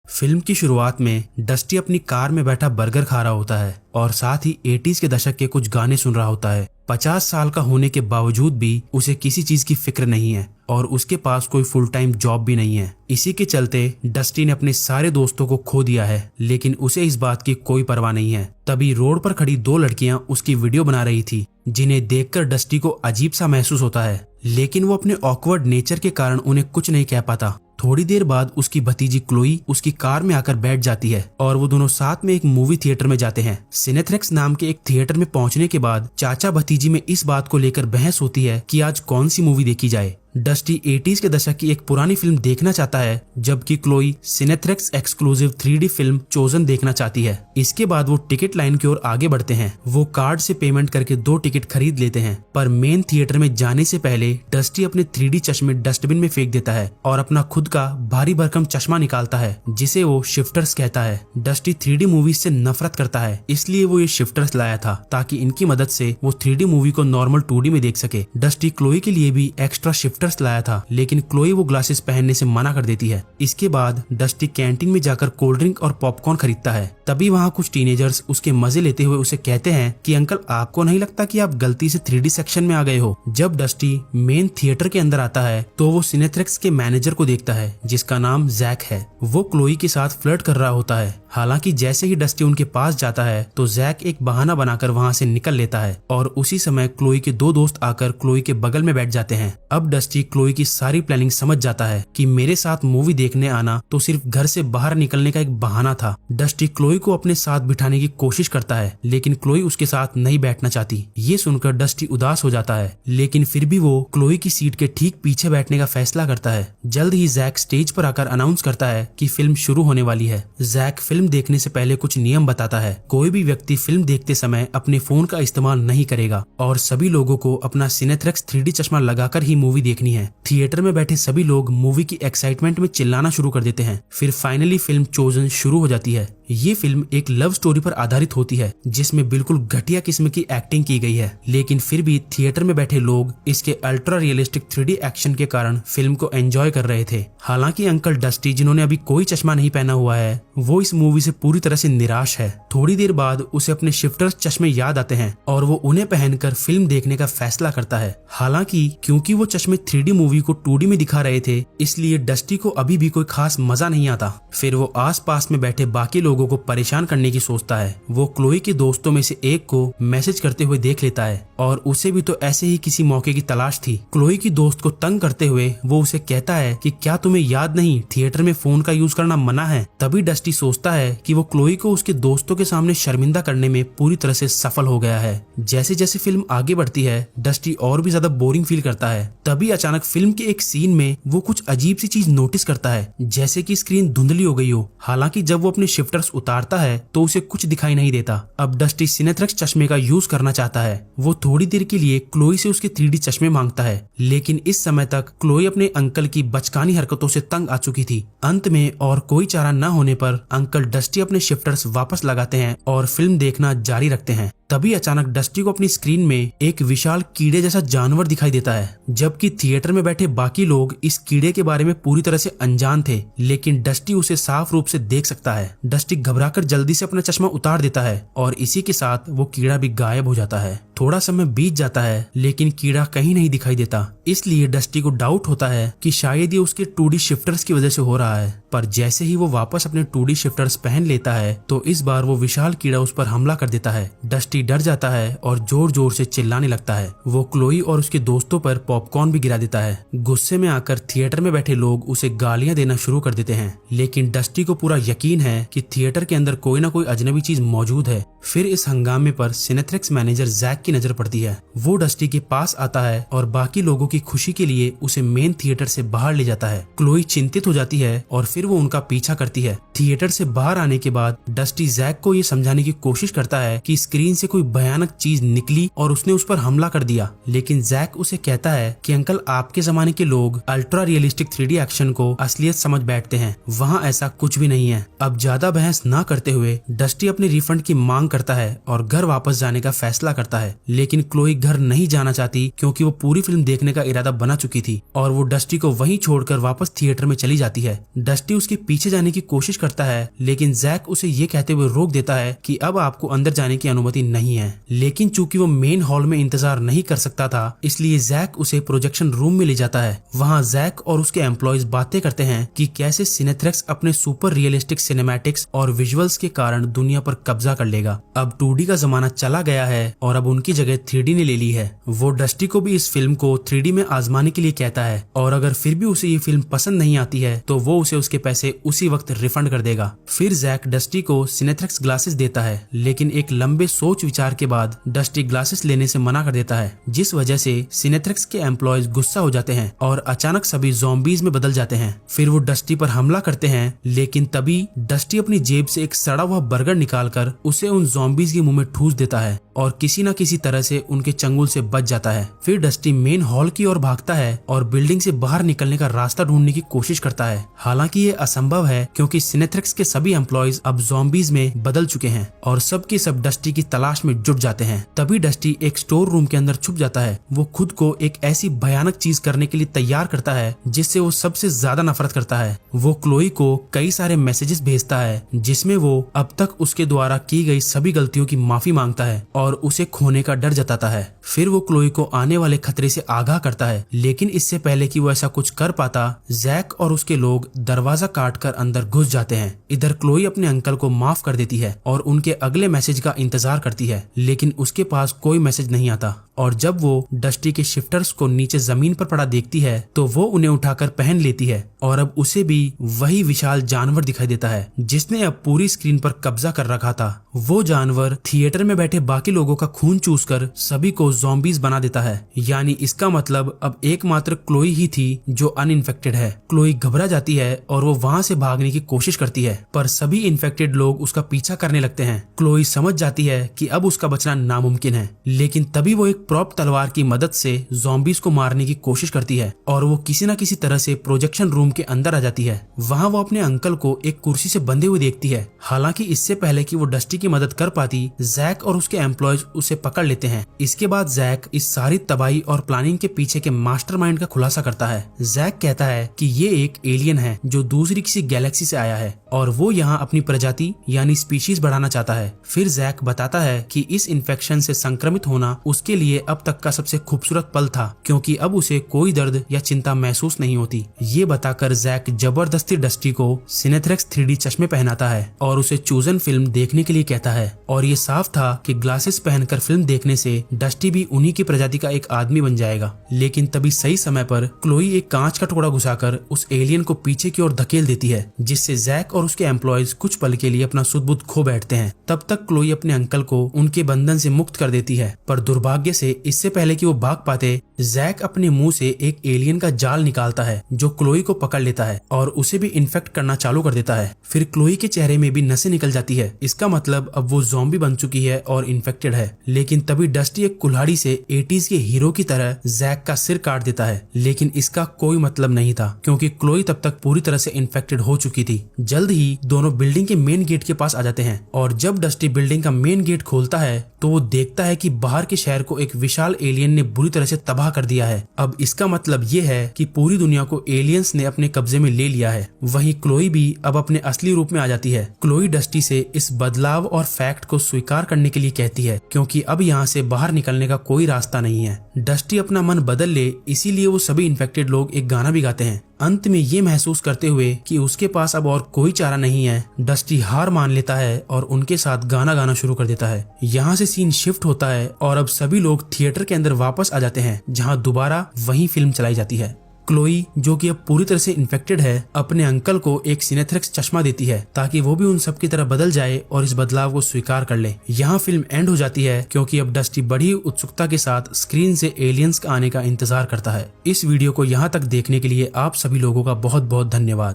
Film की शुरुआत में डस्टी अपनी कार में बैठा बर्गर खा रहा होता है और साथ ही 80s के दशक के कुछ गाने सुन रहा होता है। 50 साल का होने के बावजूद भी उसे किसी चीज की फिक्र नहीं है और उसके पास कोई फुल टाइम जॉब भी नहीं है। इसी के चलते डस्टी ने अपने सारे दोस्तों को खो दिया है, लेकिन उसे इस बात की कोई परवाह नहीं है। तभी रोड पर खड़ी दो लड़कियां उसकी वीडियो बना रही थी, जिन्हें देखकर डस्टी को अजीब सा महसूस होता है, लेकिन वो अपने ऑकवर्ड नेचर के कारण उन्हें कुछ नहीं कह पाता। थोड़ी देर बाद उसकी भतीजी क्लोई उसकी कार में आकर बैठ जाती है और वो दोनों साथ में एक मूवी थिएटर में जाते हैं। सिनेथ्रेक्स नाम के एक थिएटर में पहुंचने के बाद चाचा भतीजी में इस बात को लेकर बहस होती है कि आज कौन सी मूवी देखी जाए। डस्टी 80s के दशक की एक पुरानी फिल्म देखना चाहता है, जबकि क्लोई सिनेथ्रेक्स एक्सक्लूसिव 3D फिल्म चोजन देखना चाहती है। इसके बाद वो टिकट लाइन की ओर आगे बढ़ते हैं। वो कार्ड से पेमेंट करके 2 टिकट खरीद लेते हैं, पर मेन थिएटर में जाने से पहले डस्टी अपने 3D चश्मे डस्टबिन में फेंक देता है और अपना खुद का भारी भरकम चश्मा निकालता है, जिसे वो शिफ्टर्स कहता है। डस्टी 3D मूवीज से नफरत करता है, इसलिए वो ये शिफ्टर्स लाया था ताकि इनकी मदद से वो 3D मूवी को नॉर्मल 2D में देख सके। डस्टी क्लोई के लिए भी एक्स्ट्रा शिफ्टर्स लाया था, लेकिन क्लोई वो ग्लासेस पहनने से मना कर देती है। इसके बाद डस्टी कैंटीन में जाकर कोल्ड ड्रिंक और पॉपकॉर्न खरीदता है। तभी वहाँ कुछ टीनेजर्स उसके मजे लेते हुए उसे कहते हैं कि अंकल, आपको नहीं लगता कि आप गलती से 3D सेक्शन में आ गए हो। जब डस्टी मेन थिएटर के अंदर आता है तो वो सिनेथ्रेक्स के मैनेजर को देखता है, जिसका नाम जैक है। वो क्लोई के साथ फ्लर्ट कर रहा होता है। हालांकि जैसे ही डस्टी उनके पास जाता है तो जैक एक बहाना बनाकर वहाँ से निकल लेता है और उसी समय क्लोई के 2 दोस्त आकर क्लोई के बगल में बैठ जाते हैं। अब डस्टी क्लोई की सारी प्लानिंग समझ जाता है कि मेरे साथ मूवी देखने आना तो सिर्फ घर से बाहर निकलने का एक बहाना था। डस्टी क्लोई को अपने साथ बिठाने की कोशिश करता है, लेकिन क्लोई उसके साथ नहीं बैठना चाहती। ये सुनकर डस्टी उदास हो जाता है, लेकिन फिर भी वो क्लोई की सीट के ठीक पीछे बैठने का फैसला करता है। जल्द ही जैक स्टेज पर आकर अनाउंस करता है कि फिल्म शुरू होने वाली है। जैक फिल्म देखने से पहले कुछ नियम बताता है। कोई भी व्यक्ति फिल्म देखते समय अपने फोन का इस्तेमाल नहीं करेगा और सभी लोगों को अपना सिनेथ्रेक्स 3D चश्मा लगाकर ही मूवी देखनी है। थिएटर में बैठे सभी लोग मूवी की एक्साइटमेंट में चिल्लाना शुरू कर देते हैं। फिर फाइनली फिल्म चोजन शुरू हो जाती है। ये फिल्म एक लव स्टोरी पर आधारित होती है, जिसमें बिल्कुल घटिया किस्म की एक्टिंग की गई है, लेकिन फिर भी थिएटर में बैठे लोग इसके अल्ट्रा रियलिस्टिक 3D एक्शन के कारण फिल्म को एंजॉय कर रहे थे। हालांकि अंकल डस्टी, जिन्होंने अभी कोई चश्मा नहीं पहना हुआ है, वो इस मूवी से पूरी तरह से निराश है। थोड़ी देर बाद उसे अपने शिफ्टर्स चश्मे याद आते हैं और वो उन्हें पहनकर फिल्म देखने का फैसला करता है। हालांकि क्योंकि वो चश्मे 3D मूवी को 2D में दिखा रहे थे, इसलिए डस्टी को अभी भी कोई खास मजा नहीं आता। फिर वो आसपास में बैठे बाकी लोगों को परेशान करने की सोचता है। वो क्लोई के दोस्तों में से एक को मैसेज करते हुए देख लेता है और उसे भी तो ऐसे ही किसी मौके की तलाश थी। क्लोई की दोस्त को तंग करते हुए वो उसे कहता है कि क्या तुम्हें याद नहीं, थिएटर में फोन का यूज करना मना है। तभी डस्टी सोचता है कि वो क्लोई को उसके दोस्तों के सामने शर्मिंदा करने में पूरी तरह से सफल हो गया है। जैसे जैसे फिल्म आगे बढ़ती है, डस्टी और भी ज्यादा बोरिंग फील करता है। तभी अचानक फिल्म के एक सीन में वो कुछ अजीब सी चीज नोटिस करता है, जैसे कि स्क्रीन धुंधली हो गई हो। हालांकि जब वो अपने शिफ्टर्स उतारता है तो उसे कुछ दिखाई नहीं देता। अब डस्टी सिनेथ्रेक्स चश्मे का यूज करना चाहता है। वो थोड़ी देर के लिए क्लोई से उसके 3D चश्मे मांगता है, लेकिन इस समय तक क्लोई अपने अंकल की बचकानी हरकतों से तंग आ चुकी थी। अंत में और कोई चारा न होने पर अंकल डस्टी अपने शिफ्टर्स वापस लगाते हैं और फिल्म देखना जारी रखते हैं। तभी अचानक डस्टी को अपनी स्क्रीन में एक विशाल कीड़े जैसा जानवर दिखाई देता है, जबकि थिएटर में बैठे बाकी लोग इस कीड़े के बारे में पूरी तरह से अनजान थे, लेकिन डस्टी उसे साफ रूप से देख सकता है। डस्टी घबराकर जल्दी से अपना चश्मा उतार देता है और इसी के साथ वो कीड़ा भी गायब हो जाता है। थोड़ा समय बीत जाता है, लेकिन कीड़ा कहीं नहीं दिखाई देता। इसलिए डस्टी को डाउट होता है कि शायद ये उसके 2D शिफ्टर्स की वजह से हो रहा है। पर जैसे ही वो वापस अपने 2D शिफ्टर्स पहन लेता है तो इस बार वो विशाल कीड़ा उस पर हमला कर देता है। डस्टी डर जाता है और जोर जोर से चिल्लाने लगता है। वो क्लोई और उसके दोस्तों पर पॉपकॉर्न भी गिरा देता है। गुस्से में आकर थिएटर में बैठे लोग उसे गालियां देना शुरू कर देते हैं, लेकिन डस्टी को पूरा यकीन है कि थिएटर के अंदर कोई ना कोई अजनबी चीज मौजूद है। फिर इस हंगामे पर सिनेथ्रेक्स मैनेजर जैक की नजर पड़ती है। वो डस्टी के पास आता है और बाकी लोगों की खुशी के लिए उसे मेन थिएटर से बाहर ले जाता है। क्लोई चिंतित हो जाती है और फिर वो उनका पीछा करती है। थिएटर से बाहर आने के बाद डस्टी जैक को ये समझाने की कोशिश करता है कि स्क्रीन से कोई भयानक चीज निकली और उसने उस पर हमला कर दिया, लेकिन जैक उसे कहता है कि अंकल, आपके जमाने के लोग अल्ट्रा रियलिस्टिक 3D एक्शन को असलियत समझ बैठते हैं, वहाँ ऐसा कुछ भी नहीं है। अब ज्यादा बहस न करते हुए डस्टी अपने रिफंड की मांग करता है और घर वापस जाने का फैसला करता है। है, लेकिन क्लोई घर नहीं जाना चाहती क्योंकि वो पूरी फिल्म देखने का इरादा बना चुकी थी और वो डस्टी को वहीं छोड़कर वापस थिएटर में चली जाती है। डस्टी उसके पीछे जाने की कोशिश करता है, लेकिन जैक उसे ये कहते हुए रोक देता है कि अब आपको अंदर जाने की अनुमति नहीं है। लेकिन चूंकि वो मेन हॉल में इंतजार नहीं कर सकता था, इसलिए जैक उसे प्रोजेक्शन रूम में ले जाता है। वहाँ जैक और उसके एम्प्लॉयज बातें करते हैं कि कैसे सिनेथ्रेक्स अपने सुपर रियलिस्टिक सिनेमैटिक्स और विजुअल्स के कारण दुनिया पर कब्जा कर लेगा। अब 2D का जमाना चला गया है और अब उनकी जगह 3D ने ले ली है। वो डस्टी को भी इस फिल्म को 3D में आजमाने के लिए कहता है और अगर फिर भी उसे ये फिल्म पसंद नहीं आती है तो वो उसे उसके पैसे उसी वक्त रिफंड कर देगा। फिर जैक डस्टी को सिनेथ्रेक्स ग्लासेस देता है, लेकिन एक लंबे सोच विचार के बाद डस्टी ग्लासेस लेने से मना कर देता है, जिस वजह से सिनेथ्रेक्स के एम्प्लॉयज गुस्सा हो जाते हैं और अचानक सभी ज़ॉम्बीज में बदल जाते हैं। फिर वो डस्टी पर हमला करते हैं, लेकिन तभी डस्टी अपनी जेब से एक सड़ा हुआ बर्गर निकालकर उसे उन ज़ॉम्बीज के मुंह में ठूस देता है और किसी न किसी तरह से उनके चंगुल से बच जाता है। फिर डस्टी मेन हॉल की ओर भागता है और बिल्डिंग से बाहर निकलने का रास्ता ढूंढने की कोशिश करता है। हालांकि ये असंभव है क्योंकि सिनेथ्रेक्स के सभी एम्प्लॉयज अब ज़ॉम्बीज में बदल चुके हैं और सब के सब डस्टी की तलाश में जुट जाते हैं। तभी डस्टी एक स्टोर रूम के अंदर छुप जाता है। वो खुद को एक ऐसी भयानक चीज करने के लिए तैयार करता है जिससे वो सबसे ज्यादा नफरत करता है। वो क्लोई को कई सारे मैसेजेस भेजता है जिसमें वो अब तक उसके द्वारा की गई सभी गलतियों की माफी मांगता है और उसे खोने का डर जताता है। फिर वो क्लोई को आने वाले खतरे से आगाह करता है, लेकिन इससे पहले कि वो ऐसा कुछ कर पाता, जैक और उसके लोग दरवाजा काटकर अंदर घुस जाते हैं। इधर क्लोई अपने अंकल को माफ कर देती है और उनके अगले मैसेज का इंतजार करती है, लेकिन उसके पास कोई मैसेज नहीं आता। और जब वो डस्टी के शिफ्टर्स को नीचे जमीन पर पड़ा देखती है तो वो उन्हें उठाकर पहन लेती है और अब उसे भी वही विशाल जानवर दिखाई देता है जिसने अब पूरी स्क्रीन पर कब्जा कर रखा था। वो जानवर थिएटर में बैठे बाकी लोगों का खून चूसकर सभी को ज़ॉम्बीज बना देता है। यानी इसका मतलब अब एकमात्र क्लोई ही थी जो अनइन्फेक्टेड है। क्लोई घबरा जाती है और वो वहाँ से भागने की कोशिश करती है, पर सभी इन्फेक्टेड लोग उसका पीछा करने लगते हैं। क्लोई समझ जाती है कि अब उसका बचना नामुमकिन है, लेकिन तभी वो एक प्रॉप तलवार की मदद से ज़ॉम्बीज को मारने की कोशिश करती है और वो किसी न किसी तरह से प्रोजेक्शन रूम के अंदर आ जाती है। वहाँ वो अपने अंकल को एक कुर्सी से बंधे हुए देखती है। हालांकि इससे पहले कि वो डस्टी की मदद कर पाती, जैक और उसके एम्प्लॉयज उसे पकड़ लेते हैं। इसके बाद जैक इस सारी तबाही और प्लानिंग के पीछे के मास्टरमाइंड का खुलासा करता है। जैक कहता है कि ये एक एलियन है जो दूसरी किसी गैलेक्सी से आया है और वो यहाँ अपनी प्रजाति यानी स्पीशीज बढ़ाना चाहता है। फिर जैक बताता है कि इस इन्फेक्शन से संक्रमित होना उसके लिए अब तक का सबसे खूबसूरत पल था, क्योंकि अब उसे कोई दर्द या चिंता महसूस नहीं होती। ये बताकर जैक जबरदस्ती डस्टी को सिनेथ्रेक्स 3D चश्मे पहनाता है और उसे चूजन फिल्म देखने के लिए कहता है। और ये साफ था कि ग्लासेस पहनकर फिल्म देखने से डस्टी भी उन्हीं की प्रजाति का एक आदमी बन जाएगा। लेकिन तभी सही समय पर क्लोई एक कांच का टुकड़ा घुसाकर उस एलियन को पीछे की ओर धकेल देती है, जिससे जैक और उसके एम्प्लॉयज कुछ पल के लिए अपना सुध-बुध खो बैठते हैं। तब तक क्लोई अपने अंकल को उनके बंधन से मुक्त कर देती है, पर दुर्भाग्य से इससे पहले कि वो भाग पाते, जैक अपने मुंह से एक एलियन का जाल निकालता है जो क्लोई को पकड़ लेता है और उसे भी इन्फेक्ट करना चालू कर देता है। फिर क्लोई के चेहरे में भी नसें निकल जाती है। इसका मतलब अब वो ज़ॉम्बी बन चुकी है और इन्फेक्टेड है। लेकिन तभी डस्टी एक कुल्हाड़ी से 80s के हीरो की तरह जैक का सिर काट देता है, लेकिन इसका कोई मतलब नहीं था क्योंकि क्लोई तब तक पूरी तरह से इन्फेक्टेड हो चुकी थी। जल्द ही दोनों बिल्डिंग के मेन गेट के पास आ जाते हैं और जब डस्टी बिल्डिंग का मेन गेट खोलता है तो वो देखता है कि बाहर के शहर को एक विशाल एलियन ने बुरी तरह से तबाह कर दिया है। अब इसका मतलब ये है कि पूरी दुनिया को एलियंस ने अपने कब्जे में ले लिया है। वहीं क्लोई भी अब अपने असली रूप में आ जाती है। क्लोई डस्टी से इस बदलाव और फैक्ट को स्वीकार करने के लिए कहती है क्योंकि अब यहाँ से बाहर निकलने का कोई रास्ता नहीं है। डस्टी अपना मन बदल ले, इसीलिए वो सभी इन्फेक्टेड लोग एक गाना भी गाते हैं। अंत में ये महसूस करते हुए कि उसके पास अब और कोई चारा नहीं है, डस्टी हार मान लेता है और उनके साथ गाना गाना शुरू कर देता है। यहाँ से सीन शिफ्ट होता है और अब सभी लोग थिएटर के अंदर वापस आ जाते हैं जहाँ दोबारा वही फिल्म चलाई जाती है। क्लोई, जो कि अब पूरी तरह से इन्फेक्टेड है, अपने अंकल को एक सिनेथ्रेक्स चश्मा देती है ताकि वो भी उन सब की तरह बदल जाए और इस बदलाव को स्वीकार कर ले। यहाँ फिल्म एंड हो जाती है क्योंकि अब डस्टी बड़ी उत्सुकता के साथ स्क्रीन से एलियंस का आने का इंतजार करता है। इस वीडियो को यहाँ तक देखने के लिए आप सभी लोगों का बहुत बहुत धन्यवाद।